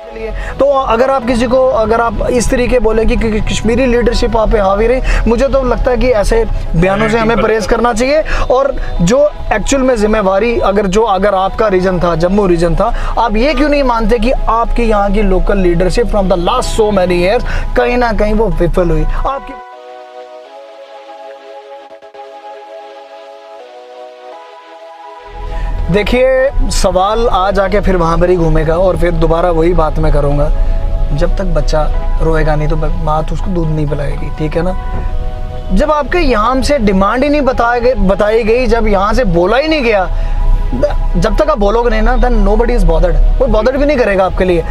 लिए। तो अगर आप किसी को, अगर आप इस तरीके बोले कि कश्मीरी लीडरशिप आप पे हावी रही, मुझे तो लगता है कि ऐसे बयानों से हमें परहेज करना चाहिए। और जो एक्चुअल में जिम्मेवारी अगर आपका रीजन था, जम्मू रीजन था, आप ये क्यों नहीं मानते कि आपकी यहाँ की local leadership from the last so many years कहीं ना कहीं वो विफल हुई। आपकी देखिए, सवाल आज आके फिर वहाँ पर ही घूमेगा और फिर दोबारा वही बात मैं करूँगा। जब तक बच्चा रोएगा नहीं तो बात उसको दूध नहीं पिलाएगी, ठीक है ना। जब आपके यहाँ से डिमांड ही नहीं बताई गई, जब यहाँ से बोला ही नहीं गया, जब तक आप बोलोगे नहीं ना, देन नोबडी इज बॉदर्ड, कोई बॉदर्ड भी नहीं करेगा आपके लिए।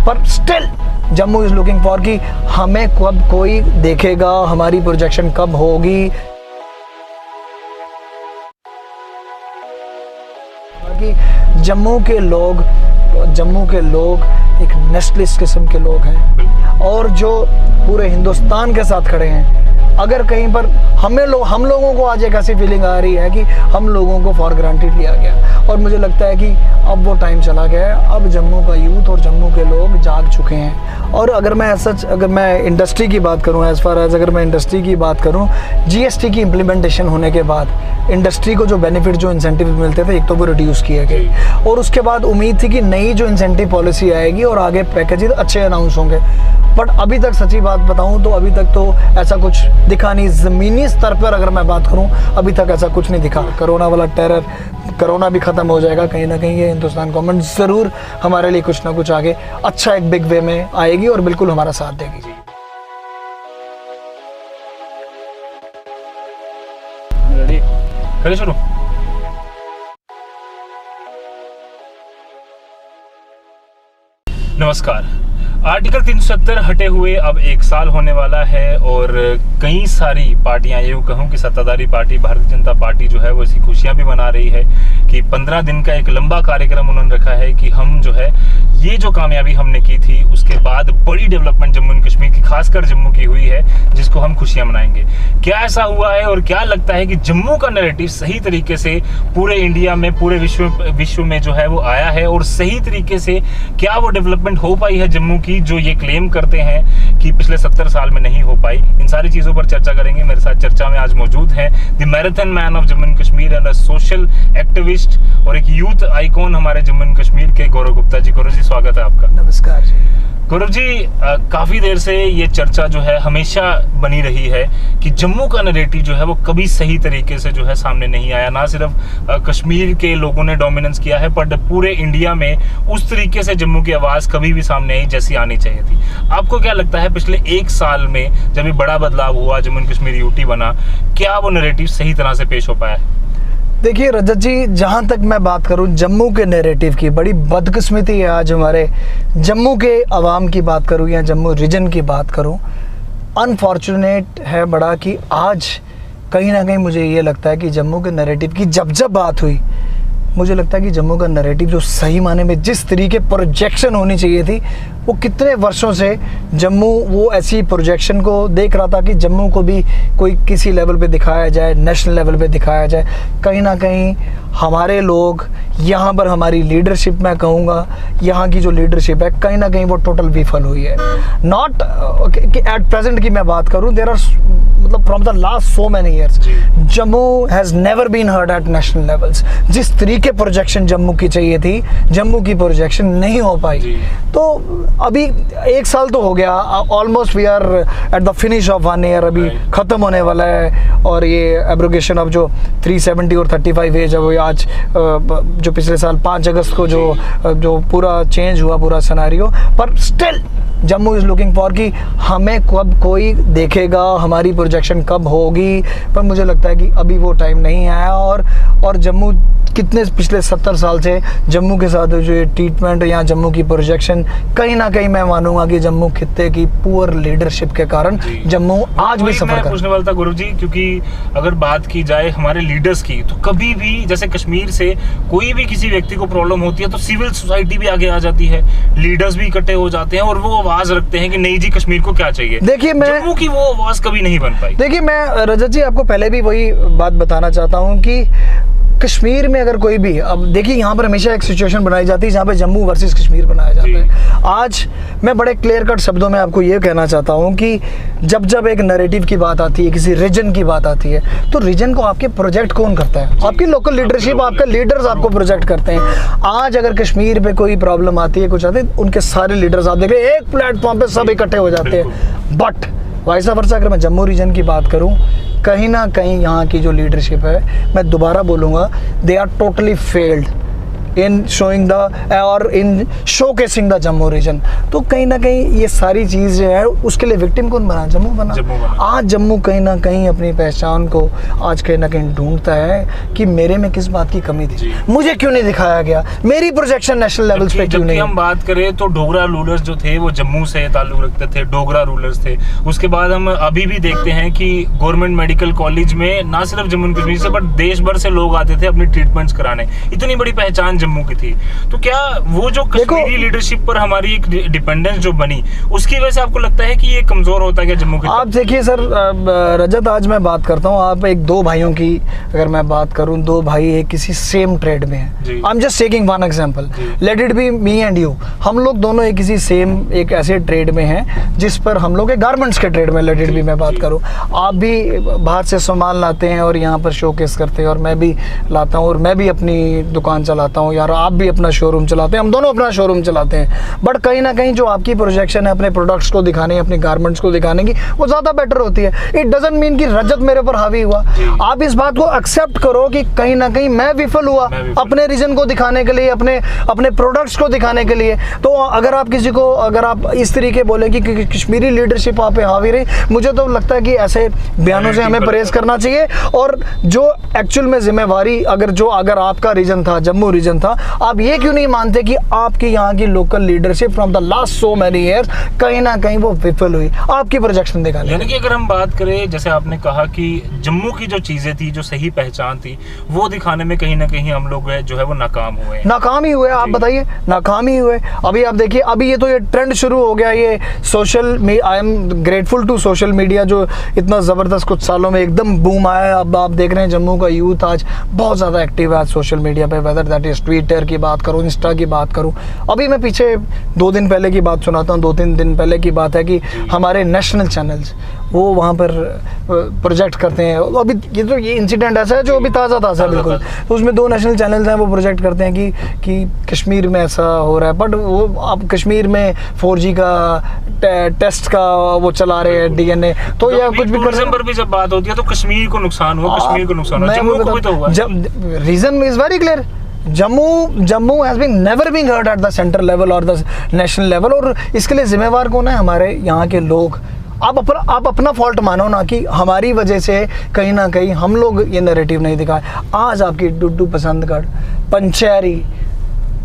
पर still Jammu is looking for कि हमें कब कोई देखेगा, हमारी प्रोजेक्शन कब होगी। जम्मू के लोग एक नेशनलिस्ट किस्म के लोग हैं और जो पूरे हिंदुस्तान के साथ खड़े हैं। अगर कहीं पर हम लोगों को आज एक ऐसी फीलिंग आ रही है कि हम लोगों को फॉर ग्रांटेड लिया गया, और मुझे लगता है कि अब वो टाइम चला गया है। अब जम्मू का यूथ और जम्मू के लोग जाग चुके हैं। और अगर मैं इंडस्ट्री की बात करूं, अगर मैं इंडस्ट्री की बात करूं, जीएसटी की इम्प्लीमेंटेशन होने के बाद इंडस्ट्री को जो बेनिफिट, जो इंसेंटिव मिलते थे, एक तो वो रिड्यूस किए गए, और उसके बाद उम्मीद थी कि नई जो इंसेंटिव पॉलिसी आएगी और आगे पैकेजेस अच्छे अनाउंस होंगे। बट अभी तक सच्ची बात बताऊं तो अभी तक तो ऐसा कुछ दिखा नहीं। ज़मीनी स्तर पर अगर मैं बात करूं, अभी तक ऐसा कुछ नहीं दिखा। कोरोना वाला टेरर, कोरोना भी ख़त्म हो जाएगा कहीं ना कहीं। ये हिंदुस्तान गवर्नमेंट ज़रूर हमारे लिए कुछ ना कुछ आगे अच्छा एक बिग वे में आएगी और बिल्कुल हमारा साथ देगी। रेडी, करें शुरू। नमस्कार। आर्टिकल 370 हटे हुए अब 1 साल होने वाला है और कई सारी पार्टियां, यूँ कहूँ कि सत्ताधारी पार्टी भारतीय जनता पार्टी जो है वो इसी खुशियां भी मना रही है कि 15 दिन का एक लंबा कार्यक्रम उन्होंने रखा है कि हम जो है ये जो कामयाबी हमने की थी उसके बाद बड़ी डेवलपमेंट जम्मू एंड कश्मीर की, खासकर जम्मू की हुई है, जिसको हम खुशियां मनाएंगे। क्या ऐसा हुआ है और क्या लगता है कि जम्मू का नैरेटिव सही तरीके से पूरे इंडिया में, पूरे विश्व में जो है वो आया है, और सही तरीके से क्या वो डेवलपमेंट हो पाई है जम्मू की जो ये क्लेम करते हैं कि पिछले 70 साल में नहीं हो पाई। इन सारी चीज़ों पर चर्चा करेंगे। मेरे साथ चर्चा में आज मौजूद हैं the marathon man of Jammu and Kashmir and a social activist और एक यूथ आइकॉन हमारे जम्मू एंड कश्मीर के गौरव गुप्ता जी। गौरव जी, स्वागत है आपका। नमस्कार जी। गौरव जी, काफ़ी देर से ये चर्चा जो है हमेशा बनी रही है कि जम्मू का नैरेटिव जो है वो कभी सही तरीके से जो है सामने नहीं आया। ना सिर्फ कश्मीर के लोगों ने डोमिनेंस किया है, बट पूरे इंडिया में उस तरीके से जम्मू की आवाज़ कभी भी सामने आई जैसी आनी चाहिए थी। आपको क्या लगता है पिछले 1 साल में जब ये बड़ा बदलाव हुआ, जम्मू एंड कश्मीर यूटी बना, क्या वो नैरेटिव सही तरह से पेश हो पाया? देखिए रजत जी, जहाँ तक मैं बात करूँ जम्मू के नैरेटिव की, बड़ी बदकिस्मती है आज हमारे जम्मू के अवाम की बात करूँ या जम्मू रीजन की बात करूँ, अनफॉर्चुनेट है बड़ा कि आज कहीं ना कहीं मुझे ये लगता है कि जम्मू के नैरेटिव की जब बात हुई, मुझे लगता है कि जम्मू का नैरेटिव जो सही माने में जिस तरीके प्रोजेक्शन होनी चाहिए थी, वो कितने वर्षों से जम्मू वो ऐसी प्रोजेक्शन को देख रहा था कि जम्मू को भी कोई किसी लेवल पे दिखाया जाए, नेशनल लेवल पे दिखाया जाए। कहीं ना कहीं हमारे लोग यहाँ पर, हमारी लीडरशिप, मैं कहूँगा यहाँ की जो लीडरशिप है, कहीं ना कहीं वो टोटल विफल हुई है। नॉट एट प्रेजेंट की मैं बात करूँ, देयर आर मतलब from the last so many years Jammu has never been heard at national levels. जिस तरीके प्रोजेक्शन जम्मू की चाहिए थी, जम्मू की प्रोजेक्शन नहीं हो पाई। तो अभी 1 साल तो हो गया, almost we are at the finish of 1 year, अभी ख़त्म होने वाला है। और ये एब्रोगेशन ऑफ जो 370 और 35 एज है, वो आज जो पिछले साल 5 अगस्त को जो पूरा चेंज हुआ पूरा सिनेरियो, पर still Jammu is looking for कि हमें कब कोई देखेगा, हमारी प्रोजेक्शन कब होगी। पर मुझे लगता है कि अभी वो टाइम नहीं आया। और जम्मू कितने पिछले 70 साल से जम्मू के साथ जो ये ट्रीटमेंट या जम्मू की प्रोजेक्शन, कहीं ना कहीं मैं मानूंगा कि जम्मू खित्ते की पुअर लीडरशिप के कारण जम्मू आज भी सफर कर। पूछने वाला था गुरु जी, क्योंकि अगर बात की जाए हमारे लीडर्स की, तो कभी भी जैसे कश्मीर से कोई भी किसी व्यक्ति को प्रॉब्लम होती है तो सिविल सोसाइटी भी आगे आ जाती है, लीडर्स भी इकट्ठे हो जाते हैं और वो आवाज रखते हैं कि नहीं जी कश्मीर को क्या चाहिए। देखिए, जम्मू की वो आवाज कभी नहीं बन पाई। देखिए, मैं रजत जी आपको पहले भी वही बात बताना चाहता हूँ कि कश्मीर में अगर कोई भी, अब देखिए यहाँ पर हमेशा एक सिचुएशन बनाई जाती है जहाँ पे जम्मू वर्सेस कश्मीर बनाया जाता है। आज मैं बड़े क्लियर कट शब्दों में आपको ये कहना चाहता हूँ कि जब जब एक नैरेटिव की बात आती है, किसी रीजन की बात आती है, तो रीजन को आपके प्रोजेक्ट कौन करता है? आपकी लोकल लीडरशिप, आपके लीडर्स आपको प्रोजेक्ट करते हैं। आज अगर कश्मीर पे कोई प्रॉब्लम आती है, कुछ आती है, उनके सारे लीडर्स आप देख रहे हैं एक प्लेटफॉर्म पे सब इकट्ठे हो जाते हैं। बट वाइस वर्सा अगर मैं जम्मू रीजन की बात करूं, कहीं ना कहीं यहाँ की जो लीडरशिप है, मैं दोबारा बोलूँगा, they are totally failed in showing the और in showcasing the Jammu region. तो कहीं ना कहीं ये सारी चीज़ जो है उसके लिए विक्टिम कौन बना? जम्मू बना। आज जम्मू कहीं ना कहीं अपनी पहचान को आज कहीं ना कहीं ढूंढता है कि मेरे में किस बात की कमी थी, मुझे क्यों नहीं दिखाया गया, मेरी प्रोजेक्शन नेशनल लेवल्स पे क्यों नहीं। हम बात करें तो डोगरा रूलर्स जो थे वो जम्मू से ताल्लुक रखते थे, डोगरा रूलर्स थे। उसके बाद हम अभी भी देखते हैं कि गवर्नमेंट मेडिकल कॉलेज में ना सिर्फ जम्मू कश्मीर से बट देश भर से लोग आते थे अपनी ट्रीटमेंट्स कराने। इतनी बड़ी पहचान जम्मू की थी। तो क्या वो जो कश्मीरी लीडरशिप पर हमारी एक डिपेंडेंस जो बनी, उसकी वजह से आपको लगता है कि ये कमजोर होता है क्या जम्मू की? आप देखिए सर रजत, आज मैं बात करता हूँ, आप एक दो भाइयों की अगर मैं बात करूँ, दो भाई एक किसी सेम ट्रेड में है। I am just taking one example, let it be me and you. हम लोग दोनों एक किसी सेम एक ऐसे ट्रेड में हैं जिस पर हम लोग एक गारमेंट्स के ट्रेड में, लेट इट बी मैं बात करूँ, आप भी बाहर से सामान लाते हैं और यहाँ पर शोकेस करते हैं, और मैं भी लाता हूँ और मैं भी अपनी दुकान चलाता हूँ यार, आप भी अपना शोरूम चलाते हैं, हम दोनों अपना शोरूम चलाते हैं। बट कहीं ना कहीं जो आपकी प्रोजेक्शन है अपने प्रोडक्ट्स को दिखाने, अपने गारमेंट्स को दिखाने की, वो ज़्यादा बेटर होती है। इट डजंट मीन कि रजत मेरे ऊपर हावी हुआ। आप इस बात को एक्सेप्ट करो कि कहीं ना कहीं मैं विफल हुआ अपने रीजन को दिखाने के लिए, अपने प्रोडक्ट्स को दिखाने के लिए। तो अगर आप किसी को, अगर आप इस तरीके बोले कि कश्मीरी लीडरशिप आप पे हावी रही, मुझे तो लगता है कि ऐसे बयानों से हमें परहेज करना चाहिए। और जो एक्चुअल में जिम्मेवारी अगर आपका रीजन था, जम्मू रीजन था, आप ये क्यों नहीं मानते कि आपकी यहाँ की local leadership from the last so many years कहीं ना कहीं वो विफल हुई आपकी प्रोजेक्शन दिखाने? यानी कि अगर हम बात करें, जैसे आपने कहा कि जम्मू की जो चीजें थी, जो सही पहचान थी, वो दिखाने में कहीं ना कहीं हम लोग जो है वो नाकाम हुए। नाकाम ही हुए, आप बताइए, नाकाम ही हुए। अभी आप देखिए, अभी ये तो ये ट्रेंड शुरू हो गया, ये social, I am grateful to social media जो इतना ज़बरदस्त कुछ सालों में एकदम बूम आया है। अब आप देख रहे हैं जम्मू का यूथ आज बहुत ज़्यादा एक्टिव है आज सोशल मीडिया पे, वेदर दैट इज ट्विटर की बात करूँ, इंस्टा की बात करूँ। अभी मैं पीछे 2 दिन पहले की बात सुनाता हूँ, 2-3 दिन पहले की बात है कि हमारे नेशनल चैनल्स वो वहाँ पर प्रोजेक्ट करते हैं। अभी ये इंसिडेंट ऐसा है जो अभी ताज़ा बिल्कुल, तो उसमें 2 नेशनल चैनल्स हैं, वो प्रोजेक्ट करते हैं कि कश्मीर में ऐसा हो रहा है, बट वो अब कश्मीर में 4G का टेस्ट का वो चला रहे हैं, DNA, तो या कुछ भी टूरिज्म पर भी जब बात होती है तो कश्मीर को नुकसान हुआ, कश्मीर को नुकसान हुआ, जम्मू को भी तो हुआ। Reason is very clear, Jammu has been never been hurt at the centre level और द नेशनल लेवल। और इसके लिए जिम्मेवार कौन है? हमारे यहाँ के लोग। आप अपना फॉल्ट मानो ना कि हमारी वजह से कहीं ना कहीं हम लोग ये नैरेटिव नहीं दिखाए। आज आपकी डुड्डू पसंदगढ़, पंचैरी,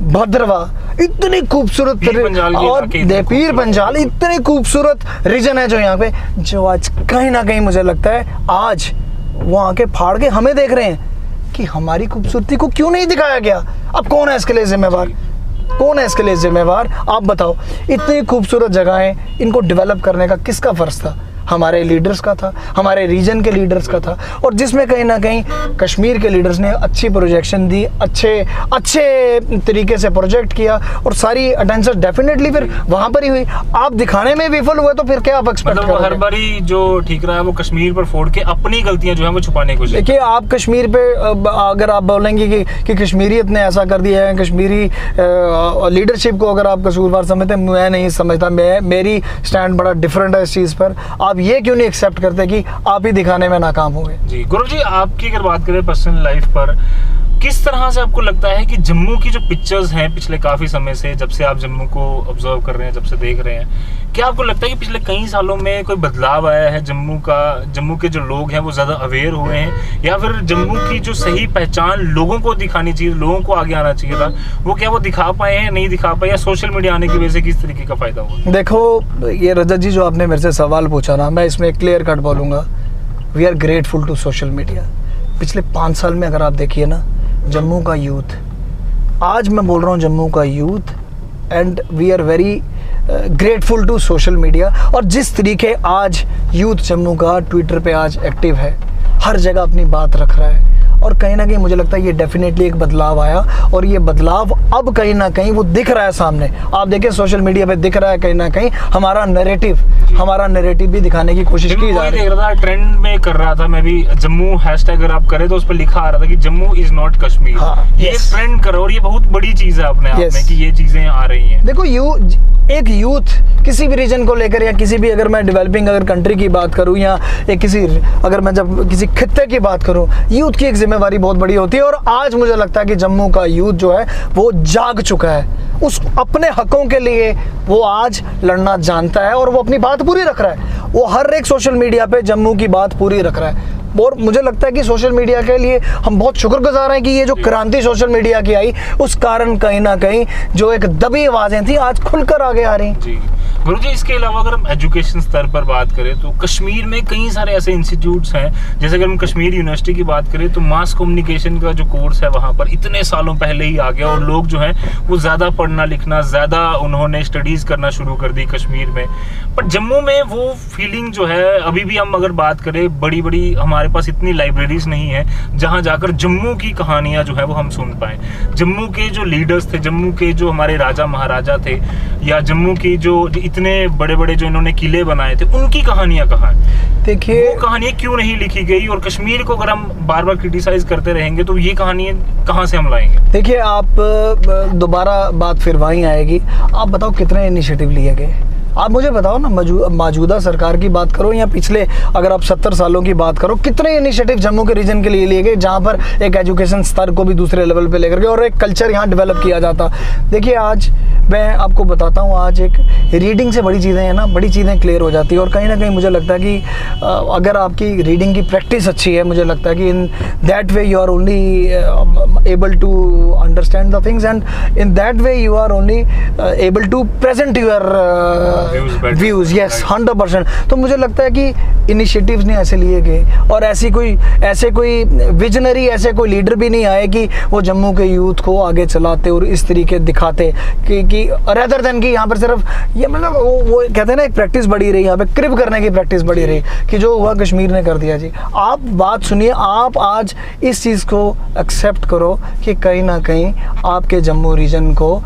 भद्रवा, इतनी खूबसूरत और पीर पंजाल, इतनी खूबसूरत रीजन है जो यहाँ पे, जो आज कहीं ना कहीं मुझे लगता है आज वो आके फाड़ के हमें देख रहे हैं कि हमारी खूबसूरती को क्यों नहीं दिखाया गया। अब कौन है इसके लिए जिम्मेवार? कौन है इसके लिए जिम्मेवार? आप बताओ। इतनी खूबसूरत जगहें, इनको डेवलप करने का किसका फर्ज था? हमारे लीडर्स का था, हमारे रीजन के लीडर्स का था। और जिसमें कहीं ना कहीं कश्मीर के लीडर्स ने अच्छी प्रोजेक्शन दी, अच्छे तरीके से प्रोजेक्ट किया, और सारी अटेंशन डेफिनेटली फिर वहाँ पर ही हुई। आप दिखाने में विफल हुए तो फिर क्या आप एक्सपेक्ट करोगे? हर बारी जो ठीक रहा है वो कश्मीर पर फोड़ के अपनी गलतियां जो है वो छुपाने की कोशिश। देखिए, आप कश्मीर पे अगर आप बोलेंगे कि कश्मीरियत ने ऐसा कर दिया है, कश्मीरी लीडरशिप को अगर आप कसूरवार समझते हैं, मैं नहीं समझता। मेरी स्टैंड बड़ा डिफरेंट है इस चीज़ पर। आप ये क्यों नहीं एक्सेप्ट करते कि आप ही दिखाने में नाकाम हो गए? जी गुरु जी, आपकी अगर बात करें पर्सनल लाइफ पर, किस तरह से आपको लगता है कि जम्मू की जो पिक्चर्स हैं पिछले काफ़ी समय से, जब से आप जम्मू को ऑब्जर्व कर रहे हैं, जब से देख रहे हैं, क्या आपको लगता है कि पिछले कई सालों में कोई बदलाव आया है जम्मू के जो लोग हैं वो ज़्यादा अवेयर हुए हैं, या फिर जम्मू की जो सही पहचान लोगों को दिखानी चाहिए, लोगों को आगे आना चाहिए था, वो क्या वो दिखा पाए हैं, नहीं दिखा पाए, या सोशल मीडिया आने की वजह से किस तरीके का फ़ायदा हुआ? देखो, ये रजत जी जो आपने मेरे से सवाल पूछा ना, मैं इसमें क्लियर कट बोलूँगा, we are grateful to social media. पिछले 5 साल में अगर आप देखिए ना, जम्मू का यूथ, आज मैं बोल रहा हूँ जम्मू का youth, and we are very grateful to social media. और जिस तरीके आज यूथ जम्मू का ट्विटर पे आज एक्टिव है, हर जगह अपनी बात रख रहा है, और कहीं ना कहीं मुझे लगता है ये डेफिनेटली एक बदलाव आया, और ये बदलाव अब कहीं ना कहीं वो दिख रहा है सामने। आप देखिए सोशल मीडिया पे दिख रहा है कहीं ना कहीं हमारा नैरेटिव भी दिखाने की कोशिश की जा रही है। देख रहा था ट्रेंड में कर रहा था मैं भी, जम्मू हैशटैग अगर आप करें तो उस पर लिखा आ रहा था कि जम्मू इज नॉट कश्मीर। हाँ, ये ट्रेंड करो, और ये बहुत बड़ी चीज है अपने आप में कि ये चीजें आ रही हैं। देखो एक यूथ किसी भी रीजन को लेकर, या किसी भी, अगर मैं डेवलपिंग अगर कंट्री की बात करूं, या एक अगर मैं जब किसी खित्ते की बात करूं, यूथ की एक जिम्मेवारी बहुत बड़ी होती है। और आज मुझे लगता है कि जम्मू का यूथ जो है वो जाग चुका है, उस अपने हकों के लिए वो आज लड़ना जानता है, और वो अपनी बात पूरी रख रहा है। वो हर एक सोशल मीडिया पे जम्मू की बात पूरी रख रहा है। और मुझे लगता है कि सोशल मीडिया के लिए हम बहुत शुक्रगुजार हैं कि ये जो क्रांति सोशल मीडिया की आई, उस कारण कहीं ना कहीं जो एक दबी आवाजें थी आज खुलकर आगे आ रही जी। गुरुजी, इसके अलावा अगर हम एजुकेशन स्तर पर बात करें तो कश्मीर में कई सारे ऐसे इंस्टीट्यूट्स हैं, जैसे अगर हम कश्मीर यूनिवर्सिटी की बात करें तो मास कम्युनिकेशन का जो कोर्स है वहाँ पर इतने सालों पहले ही आ गया, और लोग जो हैं वो ज़्यादा पढ़ना लिखना, ज़्यादा उन्होंने स्टडीज़ करना शुरू कर दी कश्मीर में। पर जम्मू में वो फीलिंग जो है, अभी भी हम अगर बात करें, बड़ी बड़ी हमारे पास इतनी लाइब्रेरीज नहीं है जहाँ जाकर जम्मू की कहानियाँ जो है वो हम सुन पाएँ। जम्मू के जो लीडर्स थे, जम्मू के जो हमारे राजा महाराजा थे, या जम्मू की जो इतने बड़े बड़े जो इन्होंने किले बनाए थे, उनकी कहानियां कहाँ हैं? देखिए वो कहानियां क्यों नहीं लिखी गई? और कश्मीर को अगर हम बार बार क्रिटिसाइज करते रहेंगे तो ये कहानियां कहाँ से हम लाएंगे? देखिए, आप दोबारा बात फिर वहीं आएगी। आप बताओ कितने इनिशिएटिव लिए गए? आप मुझे बताओ ना, मौजूदा सरकार की बात करो या पिछले अगर आप 70 सालों की बात करो, कितने इनिशिएटिव जम्मू के रीजन के लिए लिए गए जहाँ पर एक एजुकेशन स्तर को भी दूसरे लेवल पे लेकर गए और एक कल्चर यहाँ डेवलप किया जाता। देखिए, आज मैं आपको बताता हूँ, आज एक रीडिंग से बड़ी चीज़ें हैं ना, बड़ी चीज़ें क्लियर हो जाती है। और कहीं ना कहीं मुझे लगता है कि अगर आपकी रीडिंग की प्रैक्टिस अच्छी है, मुझे लगता है कि in that way you are only able to understand the things, and in that way you are only able to present your views. Yes, 100%। तो मुझे लगता है कि इनिशिएटिव्स नहीं ऐसे लिए गए, और ऐसे कोई विजनरी, ऐसे कोई लीडर भी नहीं आए कि वो जम्मू के यूथ को आगे चलाते और इस तरीके दिखाते कि रेदर देन कि यहाँ पर सिर्फ ये मतलब वो कहते हैं ना, एक प्रैक्टिस बढ़ी रही, यहाँ पे क्रिब करने की प्रैक्टिस बढ़ी रही कि जो हुआ कश्मीर ने कर दिया। जी, आप बात सुनिए, आप आज इस चीज़ को एक्सेप्ट करो कि कहीं ना कहीं आपके जम्मू रीजन को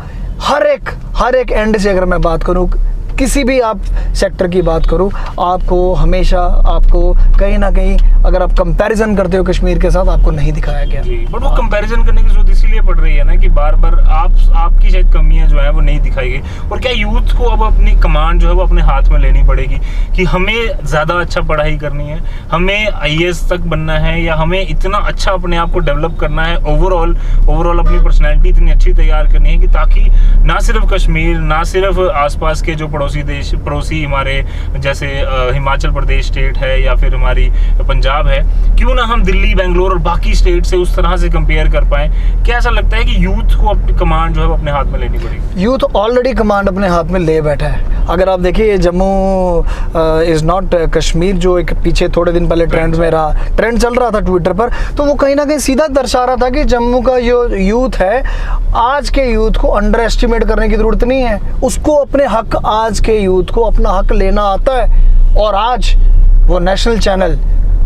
हर एक एंड से, अगर मैं बात करूँ, किसी भी आप सेक्टर की बात करूं, आपको हमेशा आपको कहीं ना कहीं अगर आप कंपैरिजन करते हो कश्मीर के साथ, आपको नहीं दिखाया गया। बट वो कंपैरिजन करने की जरूरत इसीलिए पड़ रही है ना कि बार बार आपकी शायद कमियां जो है वो नहीं दिखाई गई। और क्या यूथ को अब अपनी कमांड जो है वो अपने हाथ में लेनी पड़ेगी कि हमें ज़्यादा अच्छा पढ़ाई करनी है, हमें IAS तक बनना है, या हमें इतना अच्छा अपने आप को डेवलप करना है, ओवरऑल अपनी पर्सनैलिटी इतनी अच्छी तैयार करनी है कि ताकि ना सिर्फ कश्मीर, ना सिर्फ आसपास के जो पड़ोसी हमारे जैसे हिमाचल प्रदेश स्टेट है या फिर हमारी पंजाब है, क्यों ना हम दिल्ली, बेंगलोर और बाकी स्टेट से उस तरह से कंपेयर कर पाएं। क्या ऐसा लगता है कि यूथ को अपनी कमांड जो है अपने हाथ में लेनी पड़ेगी? यूथ ऑलरेडी कमांड अपने हाथ में ले बैठा है। अगर आप देखिए, जम्मू इज नॉट कश्मीर, जो एक पीछे थोड़े दिन पहले ट्रेंड चल रहा था ट्विटर पर, तो वो कहीं ना कहीं सीधा दर्शा रहा था कि जम्मू का जो यूथ है, आज के यूथ को अंडर एस्टिमेट करने की जरूरत नहीं है, उसको अपने हक, आज के यूथ को अपना हक लेना आता है। और आज वो नेशनल चैनल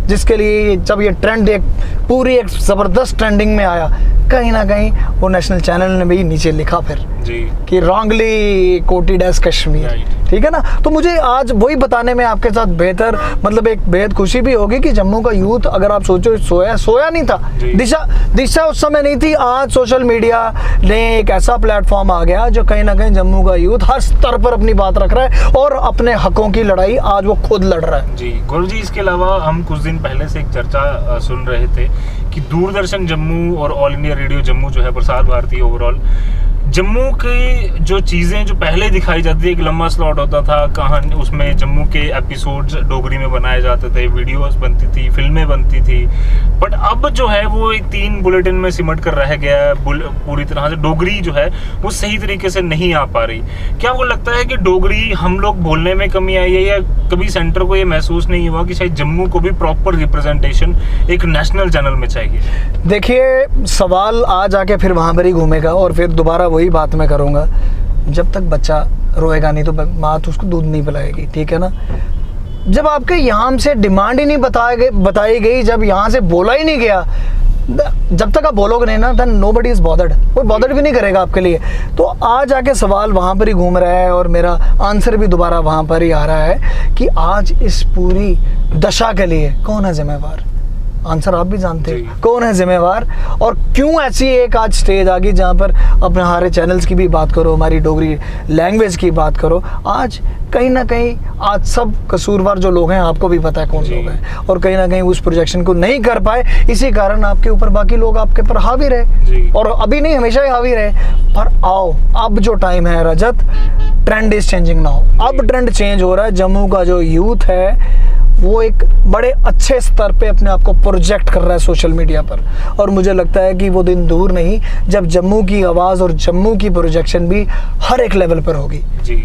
जिसके लिए जब ये ट्रेंड एक ज़बरदस्त ट्रेंडिंग में आया, कहीं ना कहीं वो नेशनल चैनल ने भी नीचे लिखा फिर जी कि रॉन्गली कोटेड एज कश्मीर, ठीक है ना। तो मुझे आज वही बताने में आपके साथ बेहतर मतलब एक बेहद खुशी भी होगी कि जम्मू का यूथ, अगर आप सोचो, सोया नहीं था, दिशा उस समय नहीं थी। आज सोशल मीडिया ने एक ऐसा प्लेटफॉर्म आ गया जो कहीं ना कहीं जम्मू का यूथ हर स्तर पर अपनी बात रख रहा है और अपने हकों की लड़ाई आज वो खुद लड़ रहा है। जी गुरु जी, इसके अलावा हम कुछ दिन पहले से एक चर्चा सुन रहे थे कि दूरदर्शन जम्मू और ऑल इंडिया रेडियो जम्मू जो है, प्रसार भारती ओवरऑल, जम्मू की जो चीज़ें जो पहले दिखाई जाती थी, एक लंबा स्लॉट होता था कहानी, उसमें जम्मू के एपिसोड्स डोगरी में बनाए जाते थे, वीडियोस बनती थी, फिल्में बनती थी। बट अब जो है वो एक 3 बुलेटिन में सिमट कर रह गया है। पूरी तरह से डोगरी जो है वो सही तरीके से नहीं आ पा रही। क्या वो लगता है कि डोगरी हम लोग बोलने में कमी आई है, या कभी सेंटर को ये महसूस नहीं हुआ कि शायद जम्मू को भी प्रॉपर रिप्रेजेंटेशन एक नेशनल चैनल में चाहिए? देखिए, सवाल आज आके फिर वहाँ पर ही घूमेगा और फिर दोबारा वही बात मैं करूँगा, जब तक बच्चा रोएगा नहीं तो माँ तो उसको दूध नहीं पिलाएगी, ठीक है ना। जब आपके यहाँ से डिमांड ही नहीं बताई गई, जब यहाँ से बोला ही नहीं गया, जब तक आप बोलोगे नहीं ना, देन नोबडी इज बॉदर्ड, कोई बॉदर्ड भी नहीं करेगा आपके लिए। तो आज आके सवाल वहाँ पर ही घूम रहा है और मेरा आंसर भी दोबारा वहाँ पर ही आ रहा है कि आज इस पूरी दशा के लिए कौन है जिम्मेवार। आंसर आप भी जानते हैं कौन है जिम्मेवार, और क्यों ऐसी एक आज स्टेज आ गई जहाँ पर अपने हमारे चैनल्स की भी बात करो, हमारी डोगरी लैंग्वेज की बात करो, आज कहीं ना कहीं आज सब कसूरवार जो लोग हैं आपको भी पता है कौन लोग हैं, और कहीं ना कहीं उस प्रोजेक्शन को नहीं कर पाए, इसी कारण आपके ऊपर बाकी लोग आपके पर हावी रहे, और अभी नहीं हमेशा ही हावी रहे। पर आओ, अब जो टाइम है रजत, ट्रेंड इज चेंजिंग नाउ। अब ट्रेंड चेंज हो रहा है। जम्मू का जो यूथ है वो एक बड़े अच्छे स्तर पे अपने आप को प्रोजेक्ट कर रहा है सोशल मीडिया पर, और मुझे लगता है कि वो दिन दूर नहीं जब जम्मू की आवाज़ और जम्मू की प्रोजेक्शन भी हर एक लेवल पर होगी। जी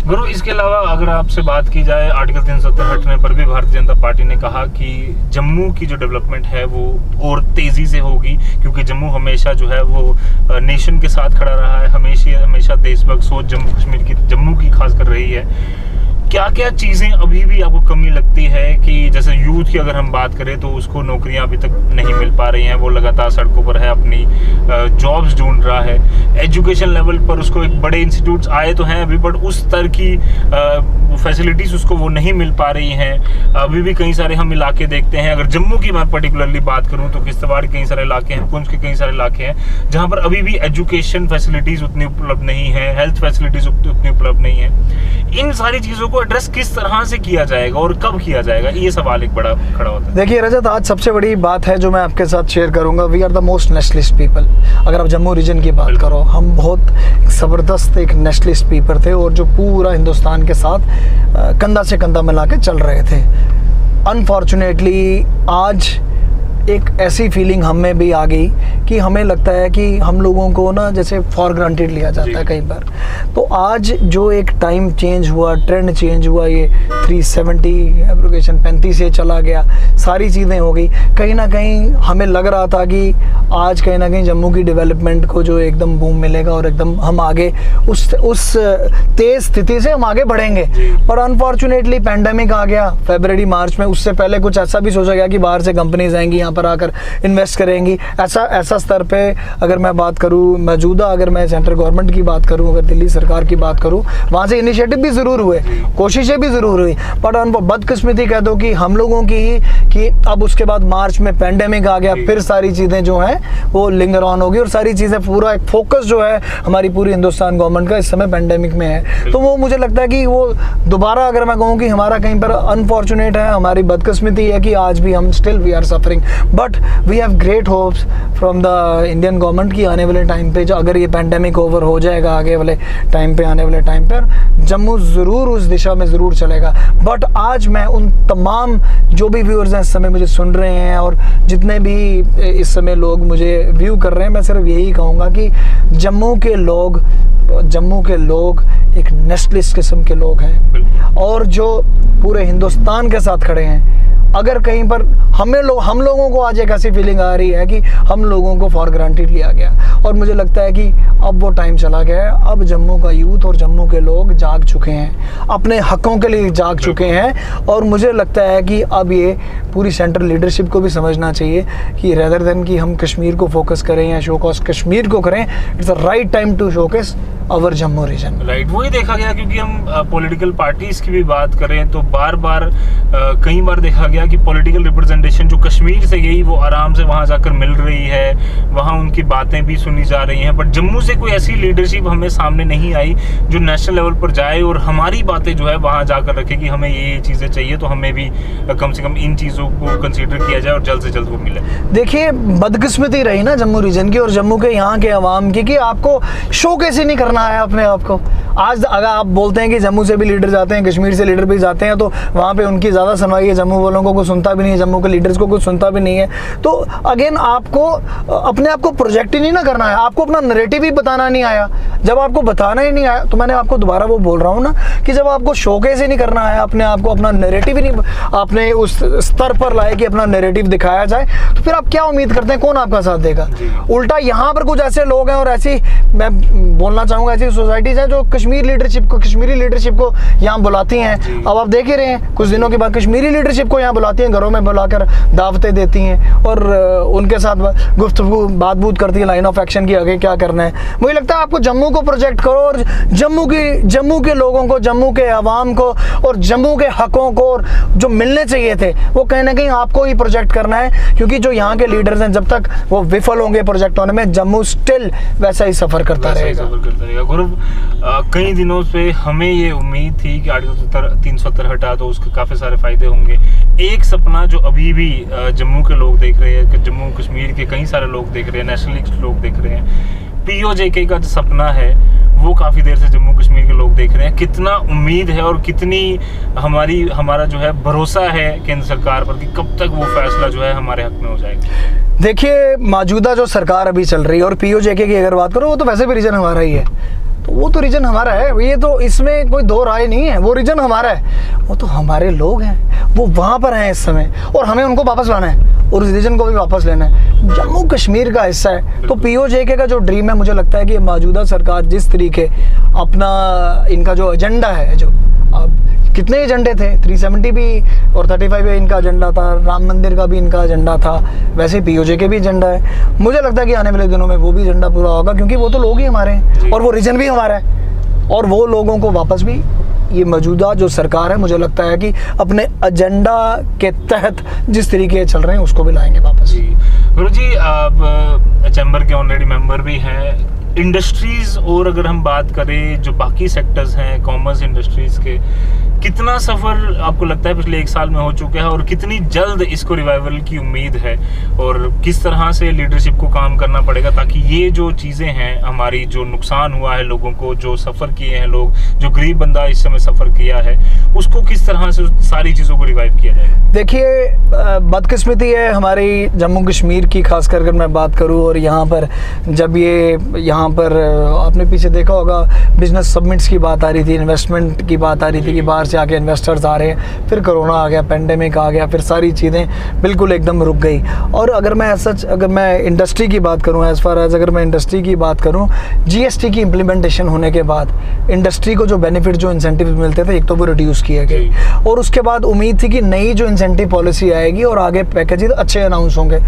गुरु, इसके अलावा अगर आपसे बात की जाए, आर्टिकल 370 हटने पर भी भारतीय जनता पार्टी ने कहा कि जम्मू की जो डेवलपमेंट है वो और तेज़ी से होगी, क्योंकि जम्मू हमेशा जो है वो नेशन के साथ खड़ा रहा है, हमेशा देशभक्त सोच जम्मू कश्मीर की, जम्मू की खास कर रही है। क्या क्या चीज़ें अभी भी आपको कमी लगती है कि जैसे यूथ की अगर हम बात करें तो उसको नौकरियां अभी तक नहीं मिल पा रही हैं, वो लगातार सड़कों पर है, अपनी जॉब्स ढूंढ रहा है। एजुकेशन लेवल पर उसको एक बड़े इंस्टीट्यूट्स आए तो हैं अभी, बट उस स्तर की फैसिलिटीज़ उसको वो नहीं मिल पा रही हैं। अभी भी कई सारे हम इलाके देखते हैं, अगर जम्मू की मैं पर्टिकुलरली बात करूँ तो किश्तवाड़ के कई सारे इलाके हैं, पुंछ के कई सारे इलाके हैं जहाँ पर अभी भी एजुकेशन फैसिलिटीज़ उतनी उपलब्ध नहीं है, हेल्थ फैसिलिटीज़ उतनी उपलब्ध नहीं है। इन सारी चीज़ों को एड्रेस किस तरह से किया जाएगा और कब किया जाएगा, ये सवाल एक बड़ा खड़ा होता है। देखिए रजत, आज सबसे बड़ी बात है जो मैं आपके साथ शेयर करूंगा, we are the most nationalist people. अगर आप जम्मू रीजन की बात करो, हम बहुत ज़बरदस्त एक नेशनलिस्ट पीपल थे, और जो पूरा हिंदुस्तान के साथ कंधा से कंधा मिला के चल रहे थे। अनफॉर्चुनेटली आज एक ऐसी फीलिंग हमें भी आ गई कि हमें लगता है कि हम लोगों को ना जैसे फॉर ग्रांटेड लिया जाता है कई बार। तो आज जो एक टाइम चेंज हुआ, ट्रेंड चेंज हुआ, ये 370 एब्रोगेशन 35 से चला गया, सारी चीज़ें हो गई। कहीं ना कहीं हमें लग रहा था कि आज कहीं ना कहीं जम्मू की डेवलपमेंट को जो एकदम बूम मिलेगा और एकदम हम आगे उस तेज़ स्थिति से हम आगे बढ़ेंगे। पर अनफॉर्चुनेटली पैंडेमिक आ गया फरवरी मार्च में। उससे पहले कुछ ऐसा भी सोचा गया कि बाहर से कंपनीज आएंगी, यहाँ पर आकर इन्वेस्ट करेंगी। ऐसा स्तर पे अगर मैं बात करूँ, मौजूदा अगर मैं सेंट्रल गवर्नमेंट की बात करूँ, अगर दिल्ली सरकार की बात करूँ, वहाँ से इनिशिएटिव भी ज़रूर हुए, कोशिशें भी ज़रूर हुई, पर बदकिस्मती कह दो कि हम लोगों की ही कि अब उसके बाद मार्च में पैंडेमिक आ गया, फिर सारी चीज़ें जो हैं वो लिंगर ऑन होगी, और सारी चीज़ें पूरा एक फोकस जो है हमारी पूरी हिंदुस्तान गवर्नमेंट का इस समय पैंडेमिक में है। तो वो मुझे लगता है कि वो दोबारा अगर मैं कहूँ कि हमारा कहीं पर अनफॉर्चुनेट है, हमारी बदकिस्मती है कि आज भी हम still we are suffering, but we have great hopes from the Indian government की आने वाले टाइम पे, जो अगर ये पैंडेमिक ओवर हो जाएगा आगे वाले टाइम पे, आने वाले टाइम पर जम्मू ज़रूर उस दिशा में ज़रूर चलेगा। बट आज मैं उन तमाम जो भी व्यूअर्स हैं इस समय मुझे सुन रहे हैं, और जितने भी इस समय लोग मुझे व्यू कर रहे हैं, मैं सिर्फ यही कहूँगा कि जम्मू के लोग एक नेशनलिस्ट किस्म के लोग हैं, और जो पूरे हिंदुस्तान के साथ खड़े हैं। अगर कहीं पर हम लोगों को आज एक ऐसी फीलिंग आ रही है कि हम लोगों को फॉर ग्रांटेड लिया गया, और मुझे लगता है कि अब वो टाइम चला गया है। अब जम्मू का यूथ और जम्मू के लोग जाग चुके हैं, अपने हकों के लिए जाग चुके हैं, और मुझे लगता है कि अब ये पूरी सेंट्रल लीडरशिप को भी समझना चाहिए कि रेदर देन कि हम कश्मीर को फोकस करें या शोकॉस कश्मीर को करें, it's the right time to showcase our Jammu region. Right, वही देखा गया, क्योंकि हम पॉलिटिकल पार्टीज की भी बात करें तो कई बार देखा गया कि पॉलिटिकल रिप्रेजेंटेशन जो कश्मीर से गई वो आराम से वहाँ जाकर मिल रही है, वहाँ उनकी बातें भी सुनी जा रही हैं, बट जम्मू से कोई ऐसी लीडरशिप हमें सामने नहीं आई जो नेशनल लेवल पर जाए और हमारी बातें जो है वहाँ जाकर रखे कि हमें ये चीज़ें चाहिए, तो हमें भी कम से कम इन चीज़ों को कंसीडर किया जाए और जल्द से जल्द वो मिले। देखिए, बदकिस्मती रही ना जम्मू रीजन की और जम्मू के यहाँ के अवाम की कि आपको शो कैसे नहीं करना है अपने आप को। आज अगर आप बोलते हैं कि जम्मू से भी लीडर जाते हैं, कश्मीर से लीडर भी जाते हैं, तो वहाँ पे उनकी ज़्यादा सुनवाई है, जम्मू वालों को कुछ सुनता भी नहीं है, जम्मू के लीडर्स को कुछ सुनता भी नहीं है। तो अगेन आपको अपने आप को प्रोजेक्ट ही नहीं ना करना है, आपको अपना नैरेटिव ही बताना नहीं आया। जब आपको बताना ही नहीं आया, तो मैंने आपको दोबारा वो बोल रहा हूँ ना कि जब आपको शोकेस ही नहीं करना है अपने आप को, अपना नैरेटिव ही नहीं आपने उस स्तर पर लाए कि अपना नैरेटिव दिखाया जाए, तो फिर आप क्या उम्मीद करते हैं कौन आपका साथ देगा? उल्टा यहाँ पर कुछ ऐसे लोग हैं और ऐसी, मैं बोलना चाहूँगा, ऐसी सोसाइटीज़ हैं जो कश्मीरी लीडरशिप को यहाँ बुलाती हैं। अब आप देख ही रहे हैं कुछ दिनों के बाद कश्मीरी लीडरशिप को यहाँ बुलाती हैं, घरों में बुलाकर दावतें देती हैं और उनके साथ गुफ्तगू बात करती है लाइन ऑफ एक्शन की, आगे क्या करना है। मुझे लगता है आपको जम्मू को प्रोजेक्ट करो और जम्मू के लोगों को, जम्मू के अवाम को और जम्मू के हकों को और जो मिलने चाहिए थे वो कहीं ना कहीं आपको ही प्रोजेक्ट करना है, क्योंकि जो यहाँ के लीडर्स हैं जब तक वो विफल होंगे प्रोजेक्ट होने में, जम्मू स्टिल वैसा ही सफ़र करता रहेगा। गौरव, कई दिनों से हमें ये उम्मीद थी कि आर्टिकल 370 हटा तो उसके काफ़ी सारे फायदे होंगे। एक सपना जो अभी भी जम्मू के लोग देख रहे हैं, जम्मू कश्मीर के कई सारे लोग देख रहे हैं, नेशनलिस्ट लोग देख रहे हैं, POJK का जो सपना है वो काफ़ी देर से जम्मू कश्मीर के लोग देख रहे हैं। कितना उम्मीद है और कितनी हमारा जो है भरोसा है केंद्र सरकार पर कि कब तक वो फैसला जो है हमारे हक में हो जाएगा? देखिए, मौजूदा जो सरकार अभी चल रही है और POJK की अगर बात करो, वो तो वैसे भी रीजन हमारा ही है, तो वो तो रीजन हमारा है, ये तो इसमें कोई दो राय नहीं है, वो रीजन हमारा है, वो तो हमारे लोग हैं, वो वहाँ पर हैं इस समय और हमें उनको वापस लाना है और उस रीजन को भी वापस लेना है। जम्मू कश्मीर का हिस्सा है, तो POJK का जो ड्रीम है, मुझे लगता है कि मौजूदा सरकार जिस तरीके अपना इनका जो एजेंडा है, जो अब कितने एजेंडे थे, 370 भी और 35 भी इनका एजेंडा था, राम मंदिर का भी इनका एजेंडा था, वैसे POJK भी एजेंडा है। मुझे लगता है कि आने वाले दिनों में वो भी एजेंडा पूरा होगा, क्योंकि वो तो लोग ही हमारे हैं और वो रीजन भी हमारा है और वो लोगों को वापस भी ये मौजूदा जो सरकार है, मुझे लगता है कि अपने एजेंडा के तहत जिस तरीके चल रहे हैं उसको भी लाएंगे वापस। जी गुरु जी, आप चैम्बर के ऑलरेडी मेंबर भी हैं। इंडस्ट्रीज़ और अगर हम बात करें जो बाकी सेक्टर्स हैं कॉमर्स इंडस्ट्रीज़ के, कितना सफ़र आपको लगता है पिछले 1 साल में हो चुका है और कितनी जल्द इसको रिवाइवल की उम्मीद है और किस तरह से लीडरशिप को काम करना पड़ेगा ताकि ये जो चीज़ें हैं हमारी, जो नुकसान हुआ है लोगों को, जो सफ़र किए हैं लोग, जो गरीब बंदा इस समय सफ़र किया है, उसको किस तरह से सारी चीज़ों को रिवाइव किया जाएगा? देखिए, बदकिस्मती है हमारी जम्मू कश्मीर की, खास कर मैं बात करूँ, और यहाँ पर जब यहाँ पर आपने पीछे देखा होगा बिजनेस समिट्स की बात आ रही थी, इन्वेस्टमेंट की बात आ रही थी कि बाहर से आके इन्वेस्टर्स आ रहे हैं, फिर कोरोना आ गया, पेंडेमिक आ गया, फिर सारी चीज़ें बिल्कुल एकदम रुक गई। और अगर मैं इंडस्ट्री की बात करूँ, एज़ फार एज अगर मैं इंडस्ट्री की बात करूँ, GST की इम्प्लीमेंटेशन होने के बाद इंडस्ट्री को जो बेनिफिट, जो इंसेंटिव मिलते थे, एक तो वो रिड्यूस किए गए और उसके बाद उम्मीद थी कि नई जो इंसेंटिव पॉलिसी आएगी और आगे पैकेजेस अच्छे अनाउंस होंगे,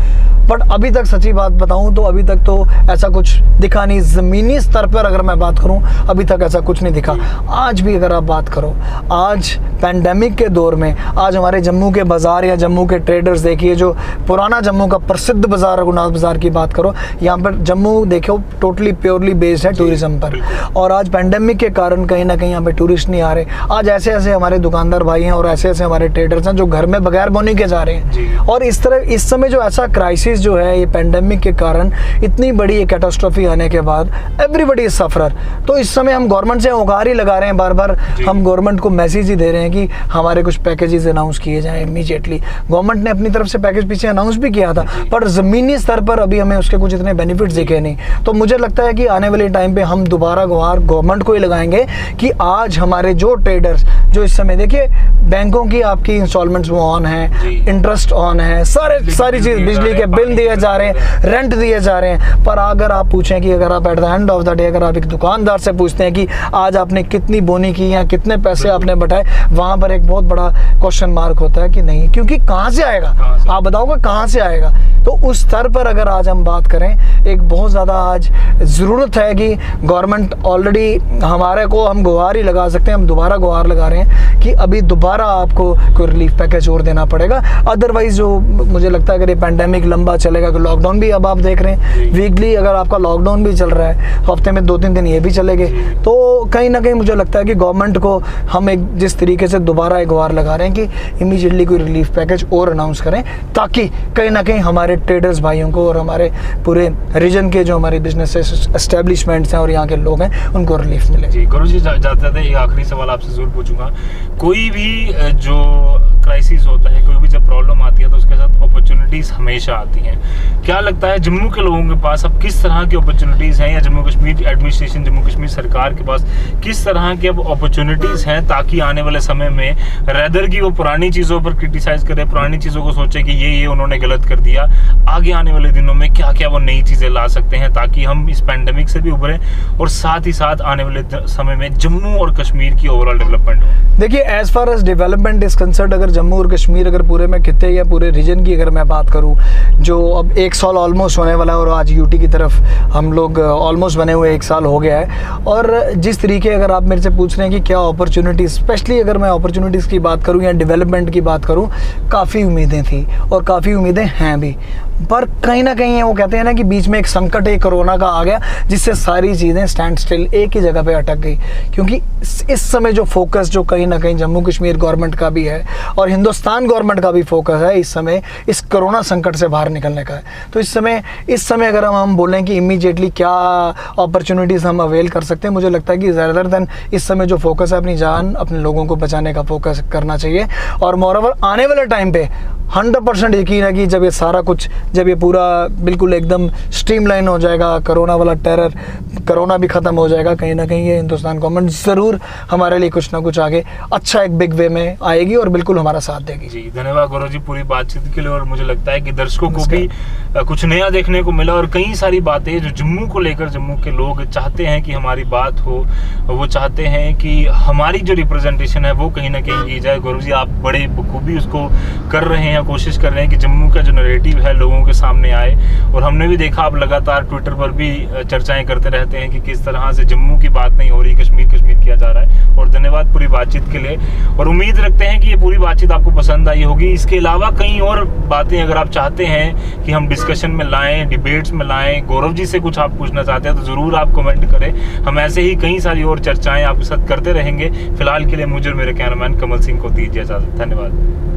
बट अभी तक सच्ची बात बताऊं तो अभी तक तो ऐसा कुछ दिखा नहीं। ज़मीनी स्तर पर अगर मैं बात करूं, अभी तक ऐसा कुछ नहीं दिखा। आज भी अगर आप बात करो, आज पैंडेमिक के दौर में आज हमारे जम्मू के बाज़ार या जम्मू के ट्रेडर्स देखिए, जो पुराना जम्मू का प्रसिद्ध बाज़ार रघुनाथ बाज़ार की बात करो, यहाँ पर जम्मू देखो टोटली प्योरली बेस्ड है टूरिज़्म पर, और आज पैंडेमिक के कारण कहीं ना कहीं यहाँ पे टूरिस्ट नहीं आ रहे। आज ऐसे ऐसे हमारे दुकानदार भाई हैं और ऐसे ऐसे हमारे ट्रेडर्स हैं जो घर में बगैर बोनी के जा रहे हैं। और इस तरह इस समय जो ऐसा क्राइसिस जो है, ये पैंडेमिक के कारण इतनी बड़ी ये कैटास्ट्रोफी आने के बाद एवरीबडी इज सफरर। तो इस समय हम गवर्नमेंट से औगार ही लगा रहे हैं, बार बार हम गवर्नमेंट को मैसेज ही दे रहे हैं कि हमारे कुछ पैकेजेस अनाउंस किए जाएं इमीडिएटली। गवर्नमेंट ने अपनी तरफ से पैकेज पीछे अनाउंस भी किया था, पर ज़मीनी स्तर पर अभी हमें उसके कुछ इतने बेनिफिट्स दिखे नहीं। तो मुझे लगता है कि आने वाले टाइम पे हम दोबारा गुहार गवर्नमेंट को ही लगाएंगे कि आज हमारे जो ट्रेडर्स जो इस समय देखिए, बैंकों की आपकी इंस्टॉलमेंट्स वो ऑन है, इंटरेस्ट ऑन है, सारी चीज़, बिजली के बिल दिए जा रहे हैं, रेंट दिए जा रहे हैं। पर अगर आप पूछें कि अगर आप at the end of the day अगर आप एक दुकानदार से पूछते हैं कि आज आपने कितनी बोनी की या कितने पैसे आपने बटाए, वहाँ पर एक बहुत बड़ा क्वेश्चन मार्क होता है कि नहीं, क्योंकि कहाँ से आएगा, आप बताओगे कहाँ से आएगा। तो उस स्तर पर अगर आज हम बात करें, एक बहुत ज़्यादा आज ज़रूरत है कि गवर्नमेंट ऑलरेडी हमारे को हम गुहार ही लगा सकते हैं, हम दोबारा गुहार लगा रहे हैं कि अभी दोबारा आपको कोई रिलीफ पैकेज और देना पड़ेगा। अदरवाइज जो मुझे लगता है अगर ये पैंडेमिक लंबा चलेगा, तो लॉकडाउन भी अब आप देख रहे हैं वीकली, अगर आपका लॉकडाउन भी चल रहा है, हफ्ते में 2-3 दिन ये भी चलेंगे, तो कहीं ना कहीं मुझे लगता है कि गवर्नमेंट को हम एक जिस तरीके से दोबारा एक गुहार लगा रहे हैं कि इमीडिएटली कोई रिलीफ पैकेज और अनाउंस करें, ताकि कहीं ना कहीं हमारे ट्रेडर्स भाइयों को और हमारे पूरे रीजन के जो हमारे बिजनेस एस्टेब्लिशमेंट्स हैं और यहाँ के लोग हैं उनको रिलीफ मिले। जी गुरु जी, जाते जाते एक आखिरी सवाल आपसे जरूर पूछूंगा, कोई भी जो क्राइसिस होता है, कोई भी जब प्रॉब्लम आती है तो उसके साथ अपॉर्चुनिटीज़ हमेशा आती हैं। क्या लगता है जम्मू के लोगों के पास अब किस तरह की अपॉर्चुनिटीज़ हैं, या जम्मू कश्मीर एडमिनिस्ट्रेशन, जम्मू कश्मीर सरकार के पास किस तरह की अब अपॉर्चुनिटीज़ हैं, ताकि आने वाले समय में रेदर की वो पुरानी चीज़ों पर क्रिटिसाइज़ करे, पुरानी चीज़ों को सोचे कि ये उन्होंने गलत कर दिया, आगे आने वाले दिनों में क्या क्या वो नई चीज़ें ला सकते हैं ताकि हम इस पैंडेमिक से भी उभरें और साथ ही साथ आने वाले समय में जम्मू और कश्मीर की ओवरऑल डेवलपमेंट हो। देखिए, as far as development is concern, अगर जम्मू और कश्मीर अगर पूरे में खिते या पूरे रीजन की अगर मैं बात करूं, जो अब 1 साल ऑलमोस्ट होने वाला है और आज यूटी की तरफ हम लोग ऑलमोस्ट बने हुए 1 साल हो गया है। और जिस तरीके अगर आप मेरे से पूछ रहे हैं कि क्या अपॉर्चुनिटीज़, स्पेशली अगर मैं अपॉर्चुनिटीज़ की बात करूं या डेवलपमेंट की बात करूं, काफ़ी उम्मीदें थी और काफ़ी उम्मीदें हैं भी, पर कहीं ना कहीं वो कहते हैं ना कि बीच में एक संकट एक कोरोना का आ गया, जिससे सारी चीज़ें स्टैंड स्टिल एक ही जगह पे अटक गई। क्योंकि इस समय जो फोकस जो कहीं ना कहीं जम्मू कश्मीर गवर्नमेंट का भी है और हिंदुस्तान गवर्नमेंट का भी फोकस है इस समय इस कोरोना संकट से बाहर निकलने का है। तो इस समय अगर हम बोलें कि इमीडिएटली क्या अपॉर्चुनिटीज़ हम अवेल कर सकते हैं, मुझे लगता है कि ज़्यादातर दिन इस समय जो फोकस है अपनी जान, अपने लोगों को बचाने का फोकस करना चाहिए। और मोरओवर आने वाले टाइम पे 100% यकीन है कि जब ये सारा कुछ, जब ये पूरा बिल्कुल एकदम स्ट्रीमलाइन हो जाएगा, कोरोना वाला टेरर, कोरोना भी ख़त्म हो जाएगा, कहीं ना कहीं ये हिंदुस्तान गवर्नमेंट ज़रूर हमारे लिए कुछ ना कुछ आगे अच्छा एक बिग वे में आएगी और बिल्कुल हमारा साथ देगी। जी, धन्यवाद गौरव जी पूरी बातचीत के लिए। और मुझे लगता है कि दर्शकों को भी कुछ नया देखने को मिला और कई सारी बातें जो जम्मू को लेकर जम्मू के लोग चाहते हैं कि हमारी बात हो, वो चाहते हैं कि हमारी जो रिप्रेजेंटेशन है वो कहीं ना कहीं की जाए। गौरव जी, आप बड़े बखूबी उसको कर रहे हैं, कोशिश कर रहे हैं कि जम्मू का जो नैरेटिव है लोगों के सामने आए। और हमने भी देखा, आप लगातार ट्विटर पर भी चर्चाएं करते रहते हैं कि किस तरह से जम्मू की बात नहीं हो रही, कश्मीर किया जा रहा है। और धन्यवाद पूरी बातचीत के लिए, और उम्मीद रखते हैं कि ये पूरी बातचीत आपको पसंद आई होगी। इसके अलावा कई और बातें अगर आप चाहते हैं कि हम डिस्कशन में लाएं, डिबेट्स में लाएं, गौरव जी से कुछ आप पूछना चाहते हैं तो ज़रूर आप कमेंट करें। हम ऐसे ही कई सारी और चर्चाएं आपके साथ करते रहेंगे। फिलहाल के लिए मुझे और मेरे कैमरामैन कमल सिंह को दीजिए इजाज़त। धन्यवाद।